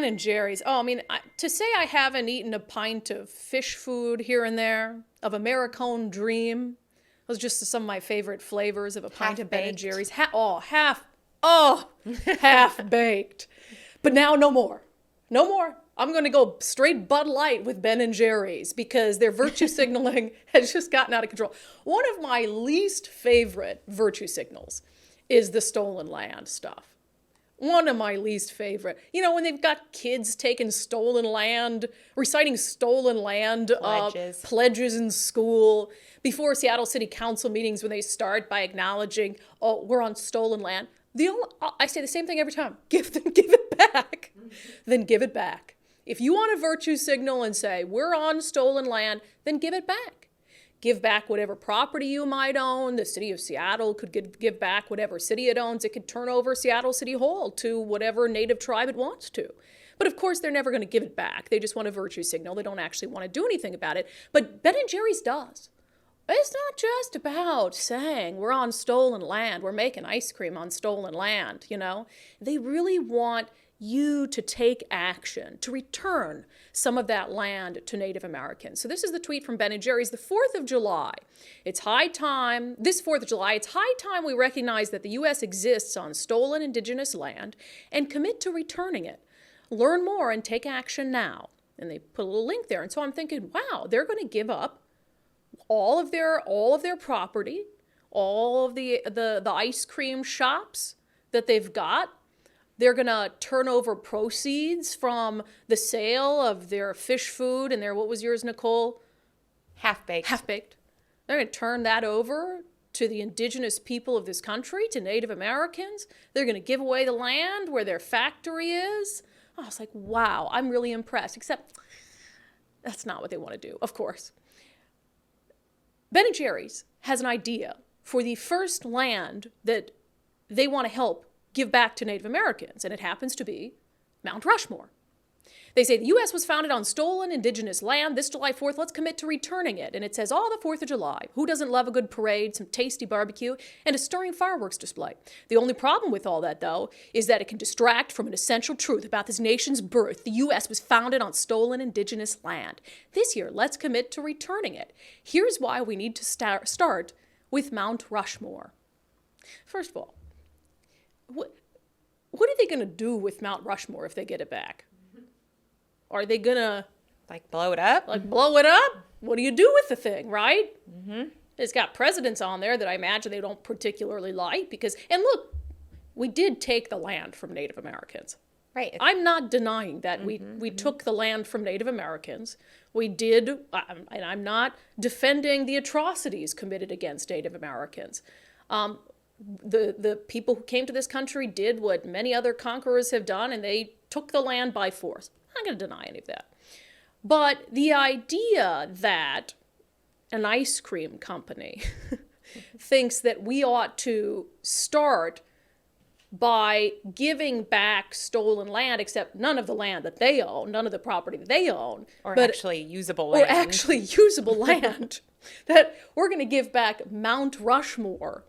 and Jerry's. Oh, I mean, to say I haven't eaten a pint of fish food here and there, of Americone Dream, those are just some of my favorite flavors of a pint of Ben and Jerry's. Half-baked. But now no more. No more. I'm going to go straight Bud Light with Ben and Jerry's because their virtue signaling has just gotten out of control. One of my least favorite virtue signals is the stolen land stuff. One of my least favorite. You know, when they've got kids taking stolen land, reciting stolen land pledges in school, before Seattle City Council meetings when they start by acknowledging, oh, we're on stolen land. I say the same thing every time. Give it back. Then give it back. If you want a virtue signal and say, we're on stolen land, then give it back. Give back whatever property you might own. The city of Seattle could give back whatever city it owns. It could turn over Seattle City Hall to whatever native tribe it wants to. But of course, they're never going to give it back. They just want a virtue signal. They don't actually want to do anything about it. But Ben and Jerry's does. It's not just about saying we're on stolen land. We're making ice cream on stolen land, you know. They really want you to take action, to return some of that land to Native Americans. So this is the tweet from Ben and Jerry's, the 4th of July. It's high time, this 4th of July, it's high time we recognize that the U.S. exists on stolen indigenous land and commit to returning it. Learn more and take action now. And they put a little link there. And so I'm thinking, wow, they're going to give up all of their property, all of the ice cream shops that they've got. They're going to turn over proceeds from the sale of their fish food and their, what was yours, Nicole? Half-baked. Half-baked. They're going to turn that over to the indigenous people of this country, to Native Americans. They're going to give away the land where their factory is. I was like, wow, I'm really impressed. Except that's not what they want to do, of course. Ben and Jerry's has an idea for the first land that they want to help give back to Native Americans, and it happens to be Mount Rushmore. They say the U.S. was founded on stolen indigenous land. This July 4th, let's commit to returning it. And it says, the 4th of July. Who doesn't love a good parade, some tasty barbecue, and a stirring fireworks display? The only problem with all that, though, is that it can distract from an essential truth about this nation's birth. The U.S. was founded on stolen indigenous land. This year, let's commit to returning it. Here's why we need to start with Mount Rushmore. First of all, what are they going to do with Mount Rushmore if they get it back? Are they going to... blow it up? Blow it up? What do you do with the thing, right? Mm-hmm. It's got presidents on there that I imagine they don't particularly like because... And look, we did take the land from Native Americans. Right. I'm not denying that we took the land from Native Americans. We did, and I'm not defending the atrocities committed against Native Americans. The people who came to this country did what many other conquerors have done, and they took the land by force. I'm not going to deny any of that. But the idea that an ice cream company thinks that we ought to start by giving back stolen land, except none of the land that they own, none of the property that they own. Actually usable land. Or actually usable land. That we're going to give back Mount Rushmore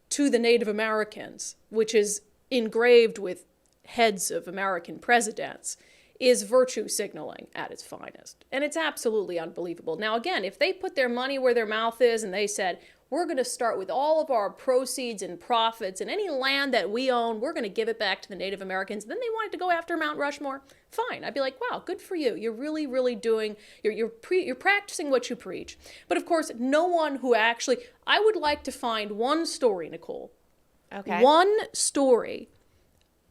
to the Native Americans, which is engraved with heads of American presidents, is virtue signaling at its finest. And it's absolutely unbelievable. Now, again, if they put their money where their mouth is and they said, we're going to start with all of our proceeds and profits and any land that we own, we're going to give it back to the Native Americans, then they wanted to go after Mount Rushmore, fine. I'd be like, wow, good for you. You're really, really doing, you're practicing what you preach. But of course, no one who actually, I would like to find one story, Nicole. Okay. One story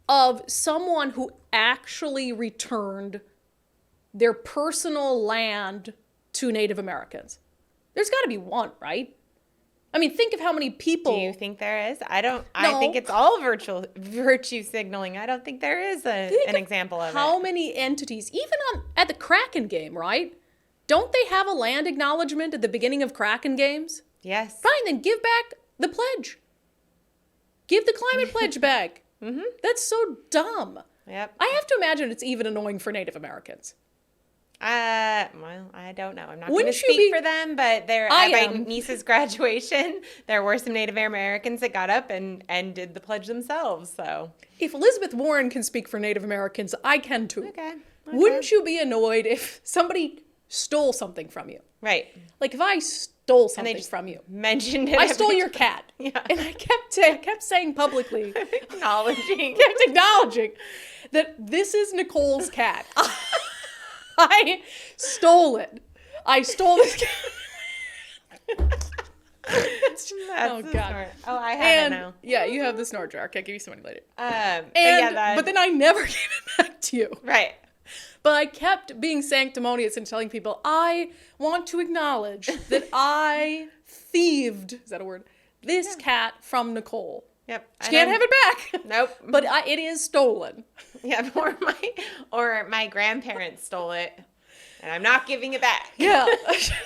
of someone who actually returned their personal land to Native Americans. There's got to be one, right? I mean, think of how many people... Do you think there is? I think it's all virtue signaling. I don't think there is an example of how many entities, even at the Kraken game, right? Don't they have a land acknowledgement at the beginning of Kraken games? Yes. Fine, then give back the pledge. Give the climate pledge back. Mm-hmm. That's so dumb. Yep. I have to imagine it's even annoying for Native Americans. Well, I don't know. I'm not going to Wouldn't you speak be- for them, but there I at my am. niece's graduation, there were some Native Americans that got up and did the pledge themselves. So If Elizabeth Warren can speak for Native Americans, I can too. okay. Wouldn't you be annoyed if somebody stole something from you? Right. Like if I stole something just from you. Mentioned it. I stole every your cat. Yeah. And I kept saying publicly, acknowledging. kept acknowledging that this is Nicole's cat. I stole it. I stole this cat. That's Oh, the God. snort. Oh, I have And it now. yeah, you have the snort jar. Okay, I'll give you some money later. But But then I never gave it back to you. right. But I kept being sanctimonious and telling people, I want to acknowledge that I thieved, is that a word? This cat from Nicole. Yep. She can't have it back. Nope. But it is stolen. Yeah, or my grandparents stole it, and I'm not giving it back. Yeah,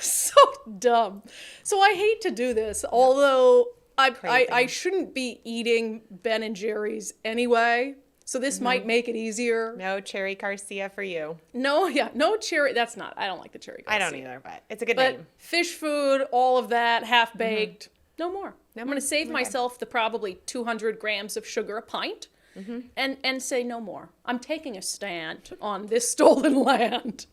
so dumb. So I hate to do this, although I Crazy. shouldn't be eating Ben and Jerry's anyway. So this might make it easier. No cherry Garcia for you. No cherry. That's not. I don't like the cherry. I don't Garcia. either, but it's a good But name. fish food, all of that, half baked, no more. I'm going to save Okay. myself the probably 200 grams of sugar a pint, and say no more. I'm taking a stand on this stolen land.